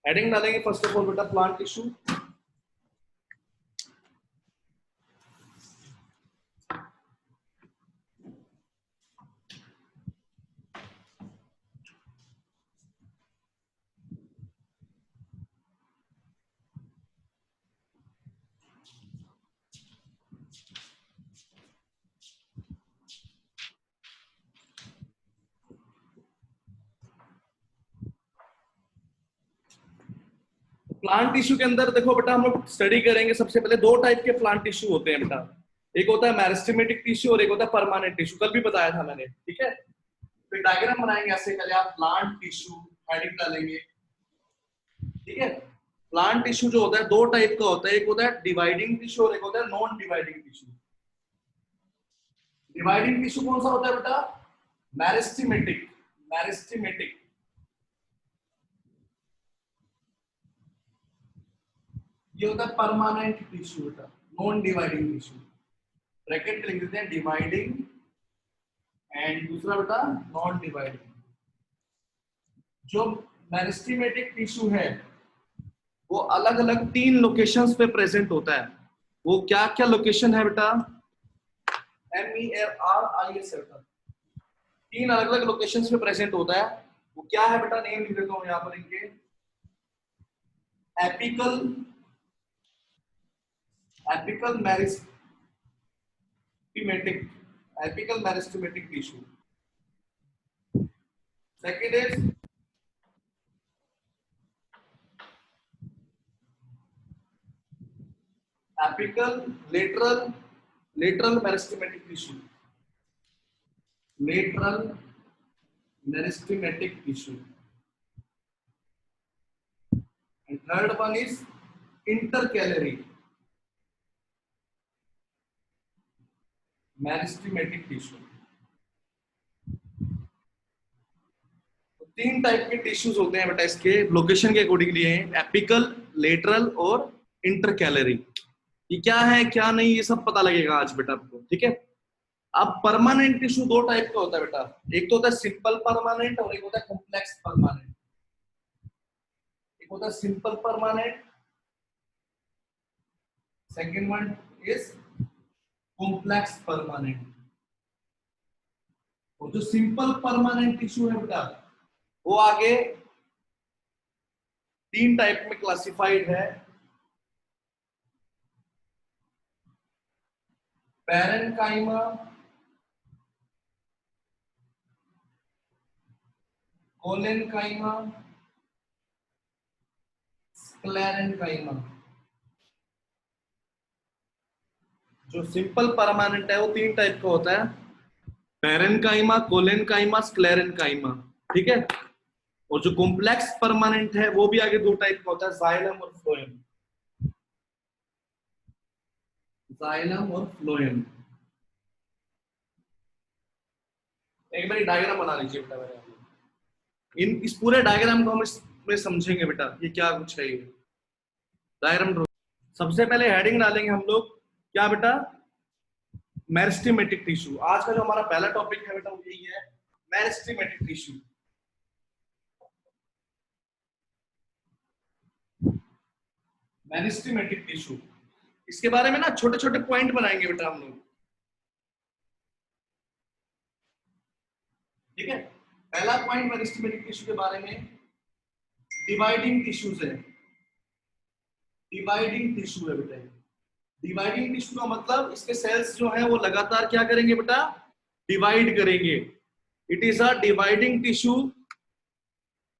Heading डालेंगे first of all बेटा plant tissue. Plant tissue के अंदर देखो बेटा हम लोग स्टडी करेंगे सबसे पहले दो टाइप के प्लांट टिश्यू होते हैं बेटा, एक होता है मेरिस्टेमेटिक टिश्यू और एक होता है परमानेंट टिश्यू। कल भी बताया था मैंने, ठीक है। फिर डायग्राम बनाएंगे ऐसे, पहले आप प्लांट टिश्यू हेडिंग डालेंगे, ठीक है। प्लांट टिश्यू जो होता है दो टाइप का होता है, एक होता है डिवाइडिंग टिश्यू और एक होता है non dividing tissue. Dividing tissue कौन सा होता है बेटा? मेरिस्टेमेटिक। मेरिस्टेमेटिक ये होता है परमानेंट टिश्यू बेटा, नॉन डिवाइडिंग टिश्यू। ब्रैकेट लिख देते हैं डिवाइडिंग एंड दूसरा बेटा नॉन डिवाइडिंग। जो मेरिस्टेमेटिक टिश्यू है वो अलग अलग 3 लोकेशंस पे प्रेजेंट होता है। वो क्या क्या लोकेशन है बेटा? MERIS बेटा, 3 अलग अलग लोकेशंस पे प्रेजेंट होता है। वो क्या है बेटा? नेम लिख देता हूं यहां पर इनके। Apical, apical meristematic, apical meristematic tissue. Second is apical lateral, lateral meristematic tissue, lateral meristematic tissue. And third one is intercalary meristematic tissue. तो 3 टाइप के टिश्यूज होते हैं बेटा, इसके लोकेशन के अकॉर्डिंगली हैं, एपिकल, लेटरल और इंटरकैलरी। ये क्या है क्या नहीं ये सब पता लगेगा आज बेटा आपको, ठीक है। अब परमानेंट टिश्यू दो टाइप का होता है बेटा, एक तो होता है सिंपल परमानेंट और एक होता है कॉम्प्लेक्स परमानेंट। एक होता है simple permanent, second one is complex permanent. और जो सिंपल परमानेंट टिश्यू है बेटा वो आगे 3 टाइप में क्लासिफाइड है। Parenchyma, collenchyma, sclerenchyma. जो सिंपल परमानेंट है वो 3 टाइप का होता है, पैरेन्काइमा, कोलेन्काइमा, स्क्लेरेन्काइमा, ठीक है। और जो कॉम्प्लेक्स परमानेंट है वो भी आगे 2 टाइप का होता है, जाइलम और फ्लोएम, जाइलम और फ्लोएम। एक बार डायग्राम बना लीजिए बेटा मेरे, इन इस पूरे डायग्राम को हम इसमें समझेंगे बेटा ये क्या कुछ है। ये डायग्राम ड्रॉ, सबसे पहले हेडिंग डालेंगे हम लोग, क्या बेटा? Meristematic tissue. आज का जो हमारा पहला टॉपिक है बेटा वो यही है, मेरिस्टेमेटिक टिश्यू। मेरिस्टेमेटिक टिश्यू, इसके बारे में ना छोटे छोटे पॉइंट बनाएंगे बेटा हम लोग, ठीक है। पहला पॉइंट मेरिस्टेमेटिक टिश्यू के बारे में, डिवाइडिंग टिश्यूज है। डिवाइडिंग टिश्यू है बेटा, डिवाइडिंग टिश्यू का मतलब इसके सेल्स जो है वो लगातार क्या करेंगे बेटा? डिवाइड करेंगे। It is a dividing tissue,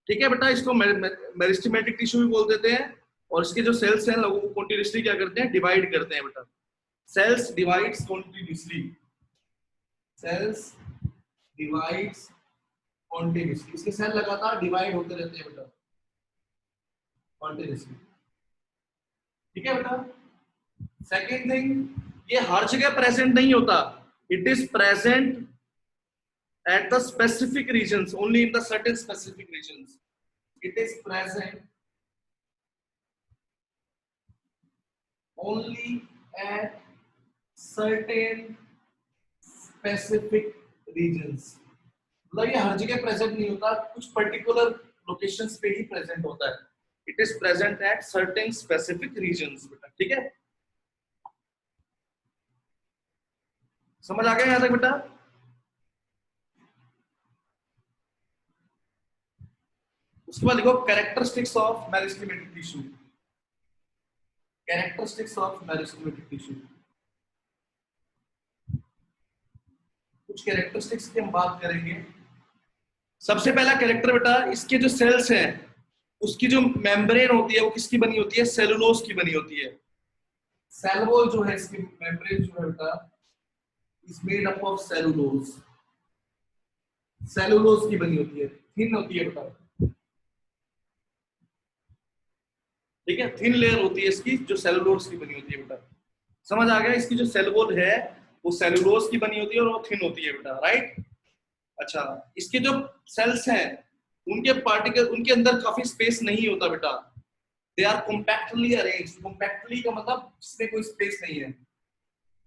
ठीक है बेटा। इसको मेरिस्टेमेटिक टिश्यू भी बोल देते हैं। और इसके जो सेल्स हैं लोगों को कॉन्टिन्यूसली क्या करते हैं? डिवाइड करते हैं बेटा। Cells divides continuously, cells divides continuously. इसके सेल लगातार डिवाइड होते रहते हैं बेटा, कॉन्टिन्यूसली, ठीक है बेटा। सेकेंड थिंग, ये हर जगह प्रेजेंट नहीं होता, it is present at the specific regions, only in the certain specific regions. It is present only at certain specific regions. मतलब ये हर जगह प्रेजेंट नहीं होता, कुछ पर्टिकुलर लोकेशंस पे ही प्रेजेंट होता है। It is present at certain specific regions बेटा, ठीक है, समझ आ गया यहां तक बेटा? उसके बाद लिखो characteristics of meristematic tissue, characteristics of meristematic tissue. कुछ कैरेक्टरिस्टिक्स की हम बात करेंगे। सबसे पहला कैरेक्टर बेटा, इसके जो सेल्स हैं उसकी जो मेम्ब्रेन होती है वो किसकी बनी होती है? सेलुलोज की बनी होती है। सेल वॉल जो है इसकी मेम्ब्रेन जो है बेटा is made up of cellulose, cellulose की बनी होती है, थिन होती है बेटा, ठीक है, थिन लेयर होती है इसकी जो सेलुलोज की बनी होती है बेटा, समझ आ गया? इसकी जो सेल वॉल है वो सेलुलोज की बनी होती है और वो थिन होती है बेटा, राइट? अच्छा, इसके जो सेल्स हैं उनके पार्टिकल, उनके अंदर काफी स्पेस नहीं होता बेटा, they are compactly arranged. Compactly का मतलब इसमें कोई स्पेस नहीं है,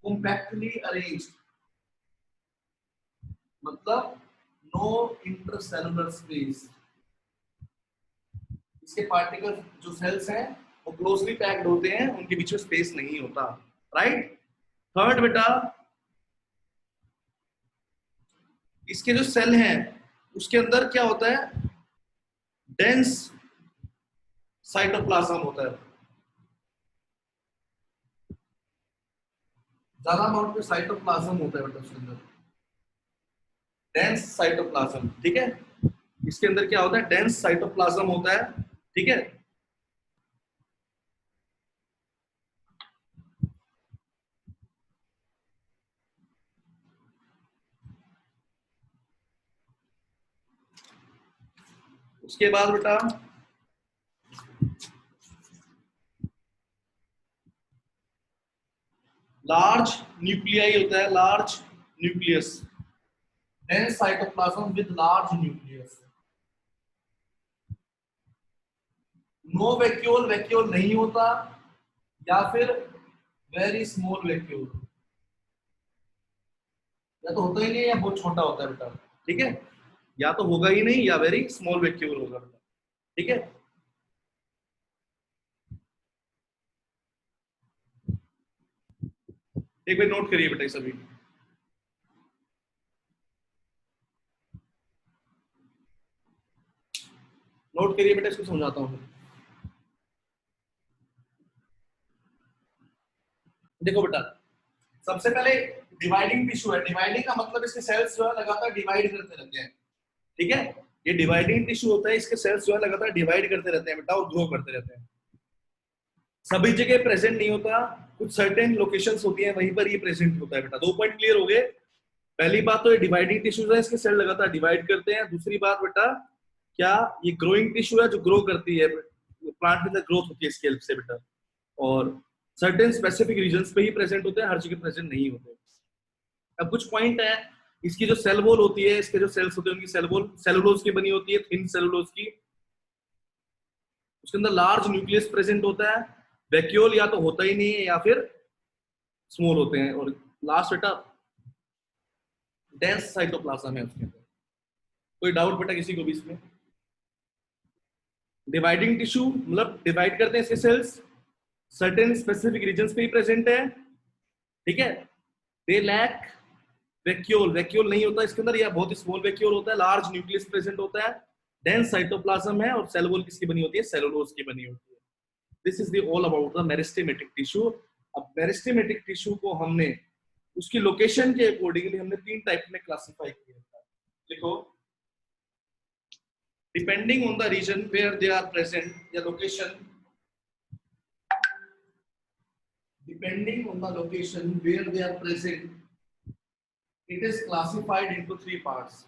कॉम्पैक्टली अरेंज्ड मतलब नो इंटरसेलुलर स्पेस। इसके पार्टिकल जो सेल्स हैं वो क्लोजली पैक्ड होते हैं, उनके बीच में स्पेस नहीं होता, राइट? थर्ड बेटा, इसके जो सेल हैं उसके अंदर क्या होता है? डेंस साइटोप्लाज्म होता है, ज्यादा अमाउंट में साइटोप्लाज्म होता है बेटा उसके अंदर, डेंस साइटोप्लाज्म, ठीक है? इसके अंदर क्या होता है? डेंस साइटोप्लाज्म होता है, ठीक है? उसके बाद बेटा लार्ज न्यूक्लियाई होता है, large nucleus, dense cytoplasm with large nucleus. No vacuole, vacuole नहीं होता, या फिर वेरी स्मॉल वैक्यूल, या तो होता ही नहीं है या बहुत छोटा होता है बेटा, ठीक है? या तो होगा ही नहीं या वेरी स्मॉल वैक्यूल होगा बेटा, ठीक है? एक बार नोट करिए बेटा सभी, नोट करिए बेटा, इसको समझाता हूँ। देखो बेटा, सबसे पहले डिवाइडिंग टिश्यू है, डिवाइडिंग का मतलब इसके सेल्स जो है लगातार डिवाइड करते रहते हैं, ठीक है? ये डिवाइडिंग टिश्यू होता है, इसके सेल्स जो है लगातार डिवाइड करते रहते हैं बेटा और ग्रो करते रहते हैं, सभी जगह प्रेजेंट नहीं होता, कुछ सर्टेन लोकेशंस होती हैं वहीं पर ये प्रेजेंट होता है बेटा। दो पॉइंट क्लियर हो गए? पहली बात तो ये डिवाइडिंग टिश्यूज है, इसके सेल लगातार डिवाइड करते हैं। दूसरी बात बेटा, क्या ये ग्रोइंग टिश्यू है जो ग्रो करती है, प्लांट में ग्रोथ होती है इसके हेल्प से बेटा, और सर्टेन स्पेसिफिक रीजन्स पे ही प्रेजेंट होते हैं, हर जगह प्रेजेंट नहीं होते। अब कुछ पॉइंट है, इसकी जो सेल वॉल होती है, इसके जो सेल्स होते हैं उनकी सेल वॉल सेलुलोज की बनी होती है, थिन सेलुलोज की, उसके अंदर लार्ज न्यूक्लियस प्रेजेंट होता है, वैक्यूल या तो होता ही नहीं है या फिर स्मॉल होते हैं, और लास्ट बेटा डेंस साइटोप्लाज्म है उसके अंदर। कोई डाउट बेटा किसी को भी इसमें? डिवाइडिंग टिश्यू मतलब डिवाइड करते हैं इसके सेल्स, सर्टेन स्पेसिफिक रीजन्स पे ही प्रेजेंट है, ठीक है? दे लैक वैक्यूल, वैक्यूल नहीं होता इसके अंदर या बहुत स्मॉल वैक्यूल होता है, लार्ज न्यूक्लियस प्रेजेंट होता है, डेंस साइटोप्लाज्म है, और सेल वॉल किसकी बनी होती है? सेलुलोज की बनी होती है। This is the all about the meristematic tissue. अब मेरिस्टेमेटिक टिश्यू को हमने उसकी लोकेशन के अकॉर्डिंगली हमने तीन टाइप में क्लासिफाई किया था। लिखो, depending on the region where they are present या location, depending on the location where they are present, it is classified into three parts.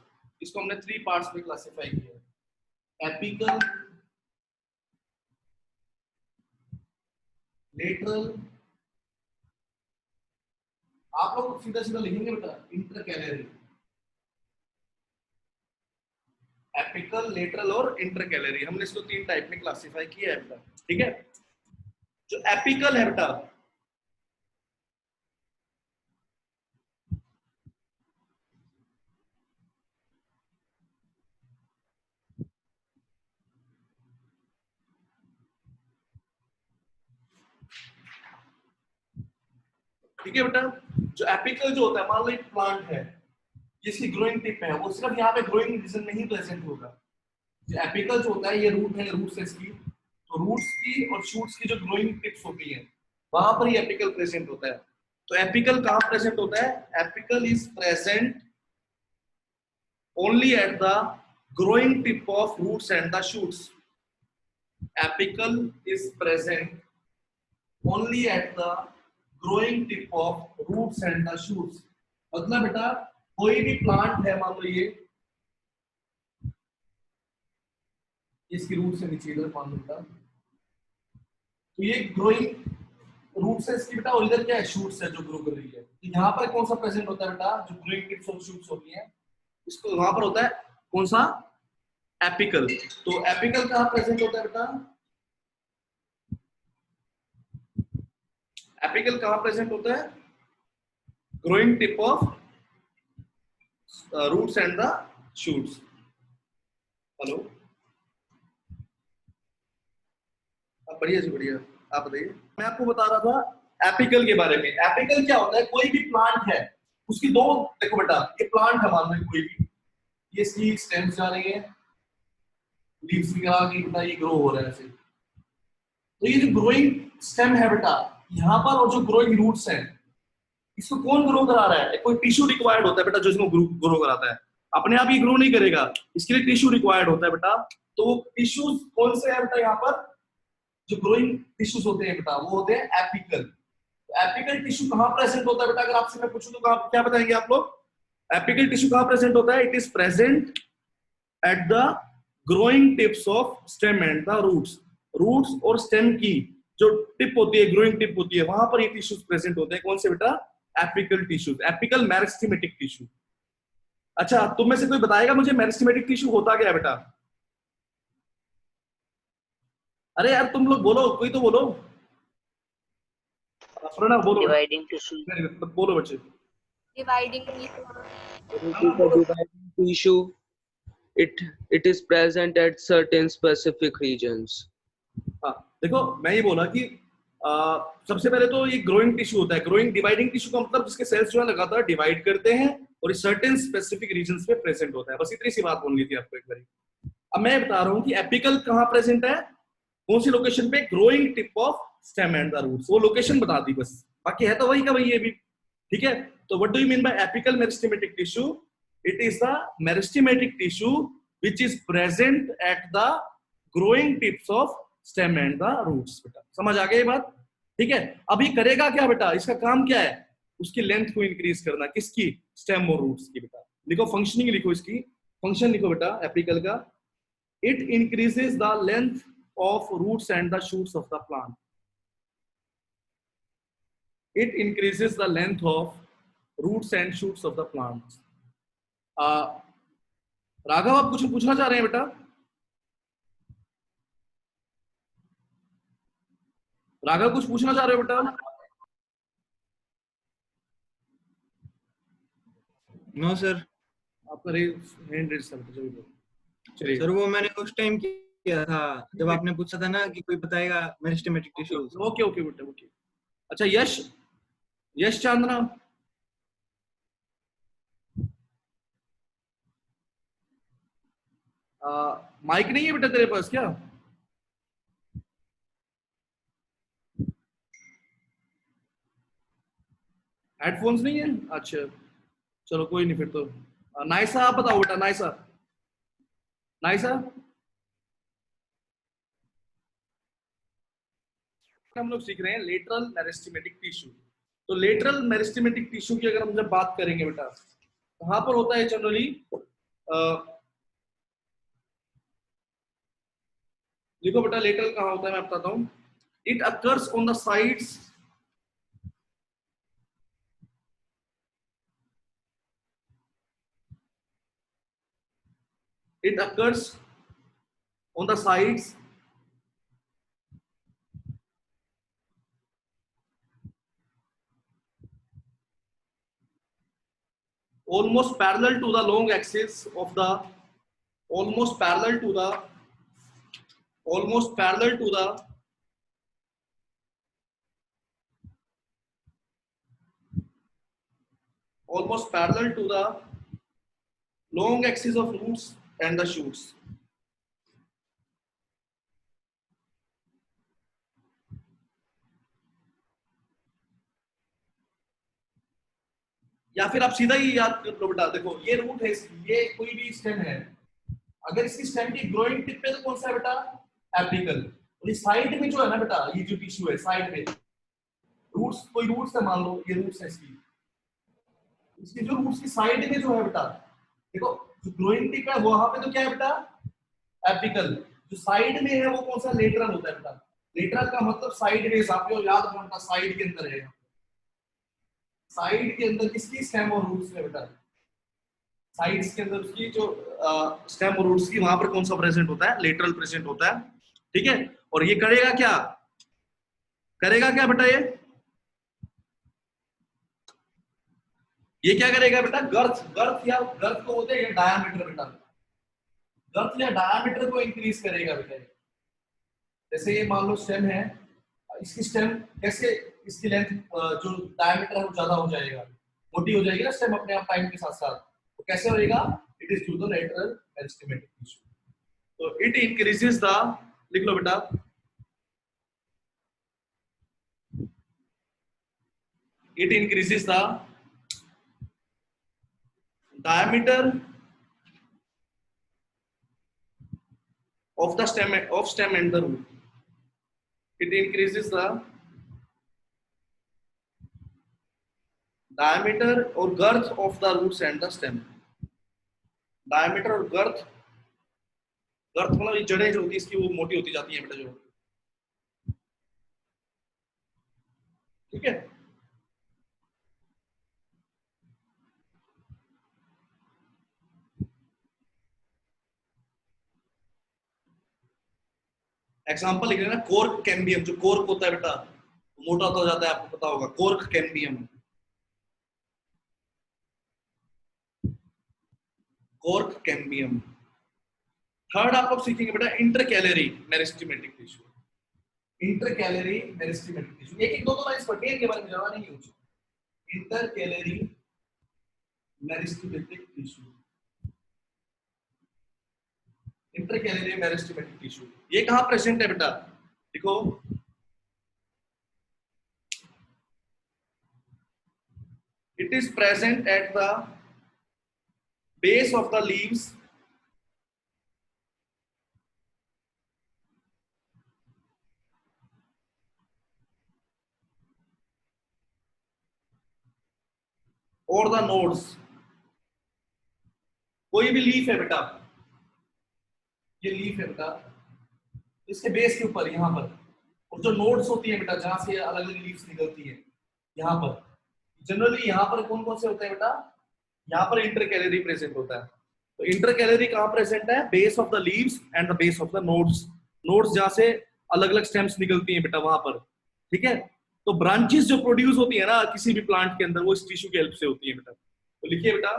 इसको हमने थ्री पार्ट्स में क्लासिफाई किया: एपिकल, लेटरल, आप लोग सीधा सीधा लिखेंगे बेटा इंटरकैलरी, एपिकल, लेटरल और इंटरकैलरी, हमने इसको तीन टाइप में क्लासिफाई किया है बेटा, ठीक है? जो एपिकल है बेटा, ठीक है बेटा। जो एपिकल जो होता है, मान लो एक प्लांट है, जिसकी ग्रोइंग टिप है, वो सिर्फ यहाँ पे ग्रोइंग रीजन में ही प्रेजेंट होगा। जो एपिकल जो होता है, ये रूट है, रूट से इसकी, तो रूट्स की और शूट्स की जो ग्रोइंग टिप्स होती है, वहां पर ये एपिकल प्रेजेंट होता है। तो एपिकल कहाँ प्रेजेंट होता है? Apical is present only at the growing tip of roots and the shoots. Apical is present only at the growing tip of roots and the shoots. मतलब बेटा कोई भी प्लांट है, मान लो ये इसकी रूट से नीचे इधर मान लो बेटा, तो ये ग्रोइंग रूट से इसकी बेटा, और इधर क्या है? शूट्स है जो ग्रो कर रही है। तो यहाँ पर कौन सा प्रेजेंट होता है बेटा? जो ग्रोइंग टिप्स और शूट्स होती हैं, इसको वहां पर होता है कौन सा? एपिकल। तो एपिकल कहाँ प्रेजेंट होता है बेटा? एपिकल कहाँ प्रेजेंट होता है? Growing tip of roots and the shoots. Hello, बढ़िया जी बढ़िया। आप बताइए। मैं आपको बता रहा था एपिकल के बारे में। एपिकल क्या होता है? कोई भी प्लांट है, उसकी दो, देखो बेटा, ये प्लांट है मान लो कोई भी, ये इसकी स्टेम्स जा रही है, लीव्स भी आ गई बेटा, ये ग्रो हो रहा है ऐसे। तो ये जो ग्रोइंग स्टेम है बेटा, यहाँ पर, और जो ग्रोइंग रूट्स हैं, इसको कौन ग्रो करा रहा है? कोई टिश्यू रिक्वायर्ड होता है बेटा जो इसको ग्रो कराता है। अपने आप ये ग्रो नहीं करेगा, इसके लिए टिश्यू रिक्वायर्ड होता है बेटा। तो वो टिश्यूज कौन से है बेटा? यहाँ पर जो ग्रोइंग टिश्यूज होते हैं बेटा, वो होते हैं एपिकल। एपिकल टिश्यू कहाँ प्रेजेंट होता है बेटा? अगर आपसे मैं पूछूं तो क्या बताएंगे आप लोग? एपिकल टिश्यू कहाँ प्रेजेंट होता है? It is present at the growing tips of stem and the roots. Roots और स्टेम की जो टिप होती है, ग्रोइंग टिप होती है, वहां पर ये टिश्यूज प्रेजेंट होते हैं। कौन से बेटा? Apical tissues, apical meristematic tissue. अच्छा, तुम में से कोई बताएगा मुझे मेरिस्टेमेटिक टिश्यू होता क्या है बेटा? अरे यार तुम लोग बोलो, कोई तो बोलो। प्रणव बोलो। Dividing tissue. बोलो बच्चे। dividing It is a dividing tissue. It is present at certain specific regions. हाँ, देखो मैं ये बोला कि सबसे पहले तो ये ग्रोइंग टिश्यू होता है। ग्रोइंग डिवाइडिंग टिश्यू का मतलब जिसके सेल्स जो है लगातार डिवाइड करते हैं और सर्टेन स्पेसिफिक रीजंस पे प्रेजेंट होता है। बस इतनी सी बात बोलनी थी आपको एक बारी। अब मैं बता रहा हूँ कि एपिकल कहाँ प्रेजेंट है, कौन सी लोकेशन पे? Growing tip of stem and the roots. वो लोकेशन बता दी बस, बाकी है तो वही का वही है भी। ठीक है, तो what do you mean by apical meristematic tissue? It is the meristematic tissue which is present at the growing tips of stem and the roots. बेटा समझ आ गई ये बात? ठीक है, अब ये करेगा क्या बेटा? इसका काम क्या है? उसकी लेंथ को इंक्रीज करना। किसकी? स्टेम और रूट्स की। बेटा लिखो, फंक्शनिंग लिखो, इसकी फंक्शन लिखो बेटा एपिकल का। It increases the length of roots and the shoots of the plant. It increases the length of roots and shoots of the plants. Raghav आप कुछ पूछना चाह रहे हैं बेटा? राघव कुछ पूछना चाह रहे हो बेटा? No sir. आपका हैंड रेज चलिए सर वो मैंने उस टाइम किया था जब आपने पूछा था ना कि कोई बताएगा मेरिस्टेमेटिक टिश्यूज। ओके ओके बेटा ओके। अच्छा यश चांदना, माइक नहीं है बेटा तेरे पास क्या? हेडफोन्स नहीं है? अच्छा चलो कोई नहीं फिर तो। नाइसा आप बताओ बेटा। नाइसा हम लोग सीख रहे हैं लेटरल मेरिस्टेमेटिक टिश्यू। तो लेटरल मेरिस्टेमेटिक टिश्यू की अगर हम जब बात करेंगे बेटा, कहां पर होता है जनरली? देखो बेटा लेटरल कहां होता है मैं बताता हूं। It occurs on the sides it occurs on the sides almost parallel to the long axis of the almost parallel to the almost parallel to the long axis of roots and the shoots. या फिर आप सीधा ही याद कर लो बेटा, देखो ये root है, ये कोई भी स्टेम है, अगर इसकी स्टेम की ग्रोइंग टिप पे तो कौन सा है बेटा, एपिकल। और इस साइड में जो है ना बेटा, ये जो टिश्यू है साइड में, रूट्स, कोई रूट्स है मान लो, ये रूट्स है इसकी जो रूट्स की साइड में जो है बेटा, देखो जो ग्रोइंग टिप है वहां पे तो क्या है बेटा, एपिकल। जो साइड में है वो कौन सा, लेटरल होता है बेटा। लेटरल का मतलब साइड में, आपको याद रखना बेटा, साइड के अंदर है, साइड के अंदर किसकी, स्टेम और रूट्स में बेटा, साइड्स के अंदर उसकी जो स्टेम और रूट्स की, वहां पर कौन सा प्रेजेंट होता है, लेटरल प्रेजेंट होता है, ठीक है। और ये करेगा क्या, करेगा क्या बेटा, ये क्या करेगा बेटा, गर्थ, गर्थ या गर्थ को बोलते हैं डायामीटर बेटा, गर्थ या डायामीटर को इंक्रीज करेगा बेटा। जैसे ये मान लो स्टेम है, इसकी स्टेम कैसे, इसकी लेंथ जो डायमीटर है वो ज्यादा हो जाएगा, मोटी हो जाएगी ना स्टेम अपने आप टाइम के साथ साथ, तो कैसे होएगा, it is due to lateral meristematic tissue. तो इट इंक्रीजेस द, लिख लो बेटा, it increases the diameter of the stem and the root. It increases the diameter or girth of the roots and the stem. Diameter और girth, girth मतलब ये जड़ें जो होती है इसकी वो मोटी होती जाती हैं बेटा, जो, ठीक है। एग्जाम्पल लिख लेना, कोर्क कैम्बियम, जो कोर्क होता है बेटा मोटा हो जाता है, आपको पता होगा, cork cambium, cork cambium. Third आप लोग सीखेंगे बेटा, intercalary meristematic tissue, intercalary meristematic tissue. एक एक दो दो लाइन पढ़िए, इनके बारे में जानना नहीं है। Intercalary meristematic tissue, intercalary meristematic tissue, ये कहां प्रेजेंट है बेटा, देखो it is present at the base of the leaves और द नोड्स। कोई भी लीफ है बेटा, ये लीफ है बेटा, इसके बेस के ऊपर यहाँ पर, और जो नोड्स होती है बेटा जहां से अलग अलग लीव्स निकलती है, यहाँ पर जनरली यहाँ पर कौन कौन से होते हैं बेटा, यहाँ पर इंटरकैलरी प्रेजेंट होता है। तो इंटरकैलरी कहाँ प्रेजेंट है, base of the leaves and the base of the nodes, nodes जहां से अलग अलग स्टेम्स निकलती हैं बेटा वहां पर, ठीक है। तो ब्रांचेस जो प्रोड्यूस होती है ना किसी भी प्लांट के अंदर, वो इस टिश्यू की हेल्प से होती है बेटा। तो लिखिए बेटा,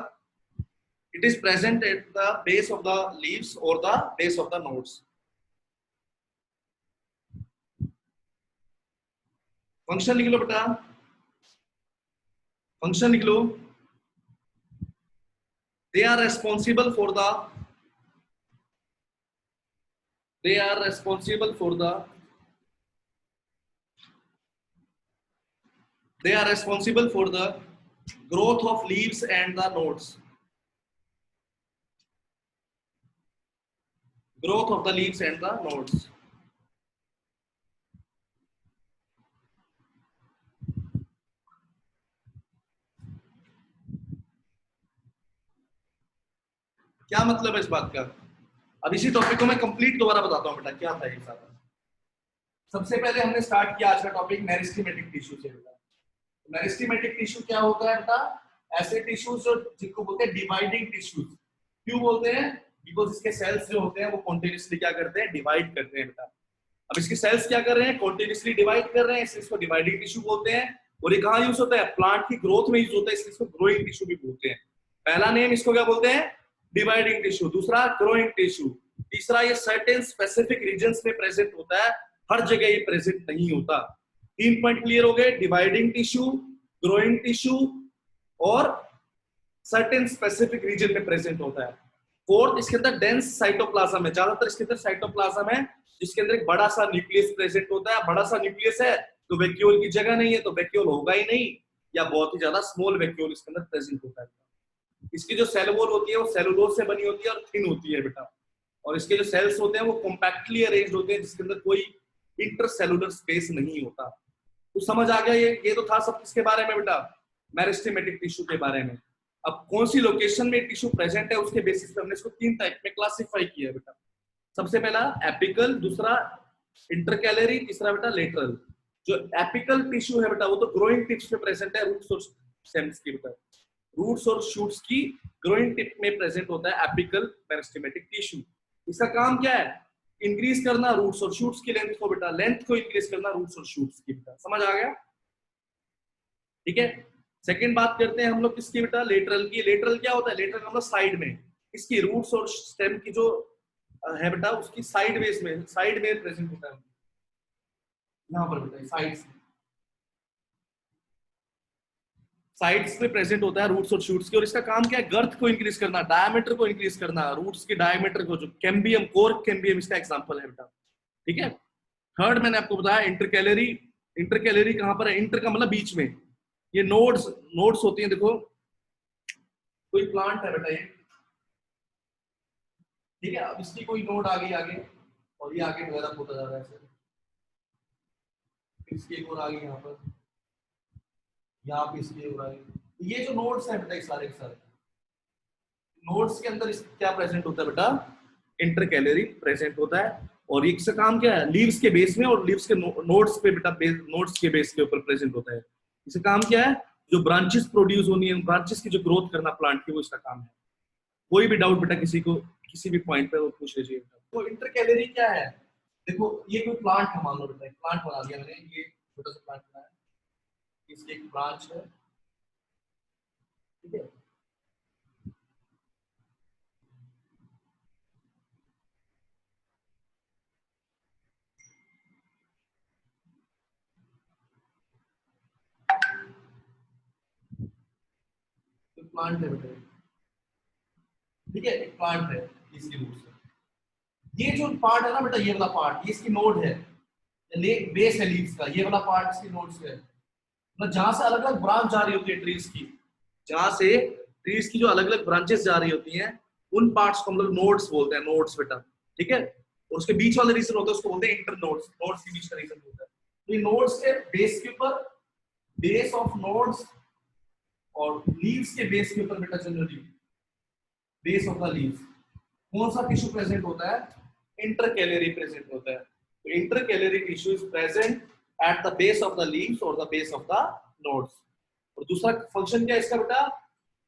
it is present at the base of the leaves or the base of the nodes. Function लिख लो बेटा, फंक्शन लिख लो, they are responsible for the, they are responsible for the, they are responsible for the growth of leaves and the nodes, growth of the leaves and the nodes. क्या मतलब है इस बात का, अब इसी टॉपिक को मैं कंप्लीट दोबारा बताता हूं बेटा क्या था ये सारा। सबसे पहले हमने स्टार्ट किया आज का टॉपिक मेरिस्टेमेटिक टिश्यू से बेटा। मेरिस्टेमेटिक टिश्यू क्या होता है बेटा, ऐसे टिश्यूज जो जिनको बोलते हैं डिवाइडिंग टिश्यूज। क्यों बोलते हैं, बिकॉज इसके सेल्स जो होते हैं वो कॉन्टिन्यूसली क्या करते हैं, डिवाइड करते हैं बेटा। अब इसके सेल्स क्या कर रहे हैं, कॉन्टिन्यूसली डिवाइड कर रहे हैं, इसलिए इसको डिवाइडिंग टिश्यू बोलते हैं। और ये कहाँ यूज होता है, प्लांट की ग्रोथ में यूज होता है, इसलिए इसको ग्रोइंग टिश्यू भी बोलते हैं। पहला नेम इसको क्या बोलते हैं, डिवाइडिंग टिश्यू, दूसरा ग्रोइंग टिश्यू, तीसरा ये सर्टेन स्पेसिफिक रीजन्स में प्रेजेंट होता है, हर जगह ये प्रेजेंट नहीं होता। 3 पॉइंट क्लियर हो गए, डिवाइडिंग टिश्यू, ग्रोइंग टिश्यू और सर्टेन स्पेसिफिक रीजन में प्रेजेंट होता है। फोर्थ, इसके अंदर डेंस साइटोप्लाज्म है, ज्यादातर इसके अंदर साइटोप्लाज्म है जिसके अंदर एक बड़ा सा न्यूक्लियस प्रेजेंट होता है। बड़ा सा न्यूक्लियस है तो वैक्यूल की जगह नहीं है, तो वैक्यूल होगा ही नहीं, या बहुत ही ज्यादा स्मॉल वैक्यूल इसके अंदर प्रेजेंट होता है। इसकी जो सेल वॉल होती है वो सेलुलोज से बनी होती है और थिन होती है बेटा, और इसके जो सेल्स होते हैं वो कॉम्पैक्टली अरेंज्ड होते हैं जिसके अंदर कोई इंटरसेलुलर स्पेस नहीं होता। तो समझ आ गया, ये तो था सब किसके बारे में बेटा, मेरिस्टेमेटिक टिश्यू के बारे में। अब कौन सी लोकेशन में टिश्यू प्रेजेंट है उसके बेसिस पे हमने इसको 3 टाइप में क्लासिफाई किया है बेटा। सबसे पहला एपिकल, दूसरा इंटरकैलरी, तीसरा बेटा लेटरल। जो एपिकल टिश्यू है बेटा वो तो ग्रोइंग टिप्स पे प्रेजेंट है, रूट्स और स्टेम्स की बेटा, रूट्स और शूट्स की ग्रोइंग टिप में प्रेजेंट होता है एपिकल मेरिस्टेमेटिक टिश्यू। इसका काम क्या है, इंक्रीज करना रूट्स और शूट्स की लेंथ को बेटा, लेंथ को इंक्रीज करना रूट्स और शूट्स की बेटा। समझ आ गया, ठीक है। सेकंड बात करते हैं हम लोग किसकी बेटा, लेटरल की। लेटरल क्या होता है, लेटरल का मतलब साइड में, इसकी रूट्स और स्टेम की जो है बेटा उसकी साइड वेज में, साइड में प्रेजेंट होता है, यहाँ पर बेटा साइड्स, साइड्स पे प्रेजेंट होता है रूट्स और शूट्स के। और इसका काम क्या है, गर्थ को इंक्रीज करना, डायमीटर को इंक्रीज करना, रूट्स के डायमीटर को, जो कैम्बियम, कोर कैम्बियम इसका एग्जांपल है बेटा, ठीक है। थर्ड मैंने आपको बताया इंटरकैलरी। इंटरकैलरी कहां पर है, इंटर का मतलब बीच में, ये नोड्स, नोड्स होती हैं, देखो कोई प्लांट है बेटा ये, ठीक है, अब इसकी कोई नोड आ गई आगे और ये आगे डेवलप होता जा रहा है ऐसे, इसकी एक और आ गई यहाँ पर, यहाँ पे इसकी हो रहा है। ये जो नोड्स है बेटा सारे के सारे नोड्स के अंदर क्या प्रेजेंट होता है बेटा, इंटरकैलरी प्रेजेंट होता है। और इसका काम क्या है, लीव्स के बेस में और लीव्स के नोड्स पे बेटा, नोड्स के बेस के ऊपर प्रेजेंट होता है। इसका काम क्या है, जो ब्रांचेस प्रोड्यूस होनी है, ब्रांचेस की जो ग्रोथ करना प्लांट की, वो इसका काम है। कोई भी डाउट बेटा किसी को किसी भी पॉइंट पे वो पूछ लीजिए। तो इंटरकैलरी क्या है, देखो ये कोई प्लांट है, मान लो बेटा एक प्लांट बना दिया मैंने, ये छोटा सा प्लांट बनाया, इसकी एक ब्रांच है, ठीक है, तो प्लांट है बेटा, ठीक है, एक प्लांट है, इसकी रूट से ये जो पार्ट है ना बेटा, ये वाला पार्ट, ये इसकी नोड है, बेस है लीव्स का, ये वाला पार्ट इसकी नोड से है। मतलब जहां से अलग अलग ब्रांच जा रही होती है ट्रीज की, जहां से ट्रीज की जो अलग अलग ब्रांचेस जा रही होती हैं, उन पार्ट्स को हम लोग नोड्स बोलते हैं, नोड्स बेटा, ठीक है। और उसके बीच वाला रीजन होता है उसको बोलते हैं इंटर नोड्स, नोड्स के बीच का रीजन होता है। तो ये नोड्स के बेस के ऊपर, बेस ऑफ नोड्स और लीव्स के बेस के ऊपर बेटा, generally base of the leaves कौन सा टिश्यू प्रेजेंट होता है, इंटरकैलरी प्रेजेंट होता है। तो intercalary tissue is present at the base of the leaves और the base of the nodes. और दूसरा फंक्शन क्या है इसका बेटा,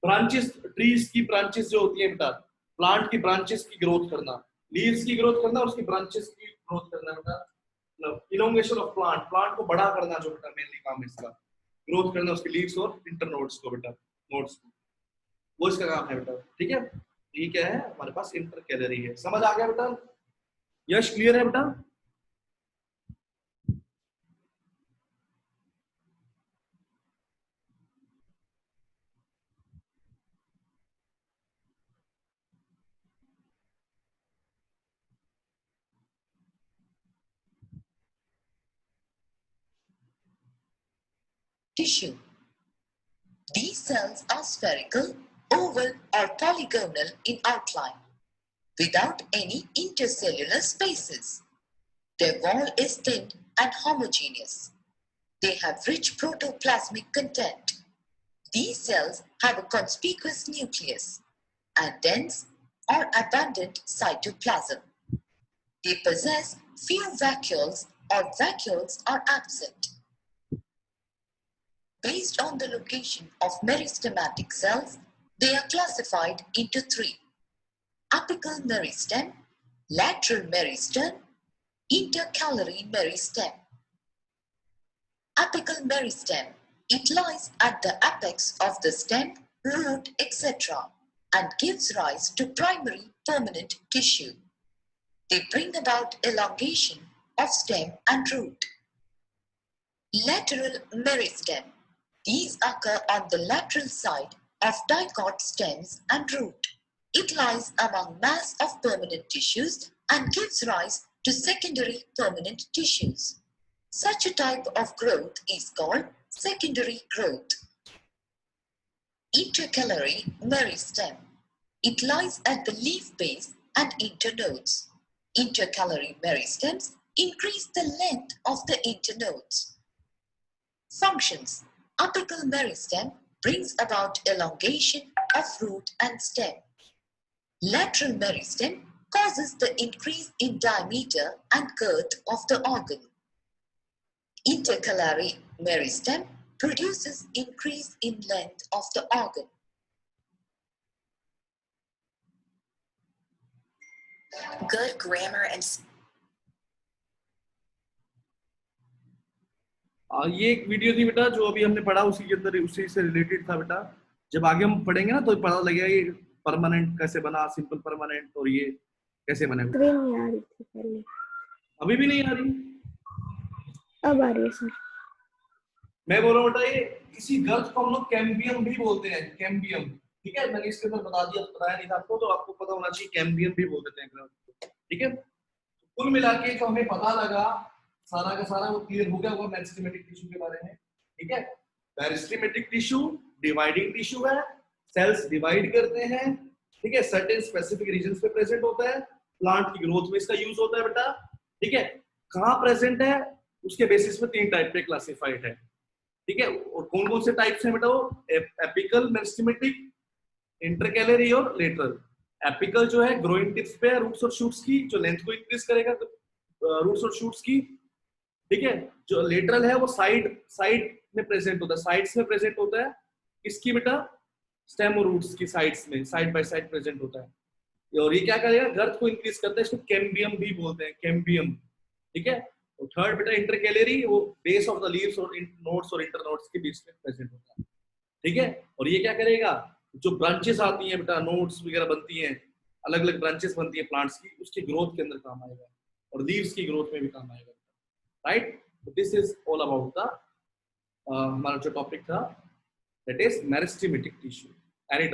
ब्रांचेस, ट्रीज की ब्रांचेस जो होती है बेटा, प्लांट की ब्रांचेस की ग्रोथ करना, लीव्स की ग्रोथ करना और उसकी ब्रांचेस की ग्रोथ करना बेटा, मतलब इलोंगेशन ऑफ प्लांट, प्लांट को बड़ा करना जो बेटा मेनली काम है इसका, ग्रोथ करना उसके लीव्स और इंटरनोड्स को बेटा, नोड्स को, वो इसका काम है बेटा, ठीक है। ये क्या है हमारे पास, इंटरकैलरी है। समझ आ गया बेटा, यश क्लियर है बेटा। Tissue. These cells are spherical, oval, or polygonal in outline, without any intercellular spaces. Their wall is thin and homogeneous. They have rich protoplasmic content. These cells have a conspicuous nucleus and dense or abundant cytoplasm. They possess few vacuoles or vacuoles are absent. Based on the location of meristematic cells, they are classified into 3: apical meristem, lateral meristem, intercalary meristem. Apical meristem, it lies at the apex of the stem, root, etc. and gives rise to primary permanent tissue. They bring about elongation of stem and root. Lateral meristem. These occur on the lateral side of dicot stems and root. It lies among mass of permanent tissues and gives rise to secondary permanent tissues. Such a type of growth is called secondary growth. Intercalary meristem. It lies at the leaf base and internodes. Intercalary meristems increase the length of the internodes. Functions. Apical meristem brings about elongation of root and stem. Lateral meristem causes the increase in diameter and girth of the organ. Intercalary meristem produces increase in length of the organ. Good grammar and ये एक video थी बेटा जो अभी हमने पढ़ा, उसी के अंदर उसी से रिलेटेड था बेटा। जब आगे हम पढ़ेंगे ना तो पता लगेगा ये परमानेंट कैसे बना, सिंपल परमानेंट, और ये कैसे बनेगा। स्क्रीन नहीं आ रही थी पहले, अभी भी नहीं आ रही? अब आ रही है सर। मैं बोल रहा हूँ बेटा, ये इसी गर्त को हम लोग कैम्बियम भी बोलते हैं, कैम्बियम। ठीक है, मैंने इसके अंदर बता दिया, बताया नहीं था आपको, तो आपको पता होना चाहिए कैम्बियम भी बोल देते हैं गर्त। ठीक है, कुल मिला के जो हमें पता लगा सारा का सारा वो क्लियर हो गया होगा मेरिस्टेमेटिक टिश्यू के बारे में। ठीक है, मेरिस्टेमेटिक टिश्यू डिवाइडिंग टिश्यू है, सेल्स डिवाइड करते हैं। ठीक है, सर्टेन स्पेसिफिक रीजन्स पे प्रेजेंट होता है, प्लांट की ग्रोथ में इसका यूज होता है बेटा। ठीक है, कहाँ प्रेजेंट है उसके बेसिस पे 3 टाइप पे क्लासिफाइड है। ठीक है, और कौन कौन से टाइप्स हैं बेटा? वो एपिकल मेरिस्टेमेटिक, इंटरकैलरी और लेटरल। एपिकल जो है ग्रोइंग टिप्स पे रूट्स और शूट्स की, जो लेंथ को इंक्रीज करेगा रूट्स और शूट्स की। ठीक है, जो लेटरल है वो साइड में प्रेजेंट होता है, साइड्स में प्रेजेंट होता है। किसकी बेटा? स्टेम और रूट्स की साइड्स में, साइड बाय साइड प्रेजेंट होता है। और ये क्या करेगा? गर्थ को इंक्रीज करता है, इसको कैम्बियम भी बोलते हैं, कैम्बियम। ठीक है, और थर्ड बेटा इंटरकैलरी, वो बेस ऑफ द लीव्स और नोड्स और इंटरनोड्स के बीच में प्रेजेंट होता है। ठीक है, और ये क्या करेगा? जो ब्रांचेस आती हैं बेटा, नोड्स वगैरह बनती हैं, अलग अलग ब्रांचेस बनती है प्लांट्स की, उसकी ग्रोथ के अंदर काम आएगा, और लीव्स की ग्रोथ में भी काम आएगा। Right, this is all about the हमारा जो टॉपिक था, that is meristematic tissue. Any doubt?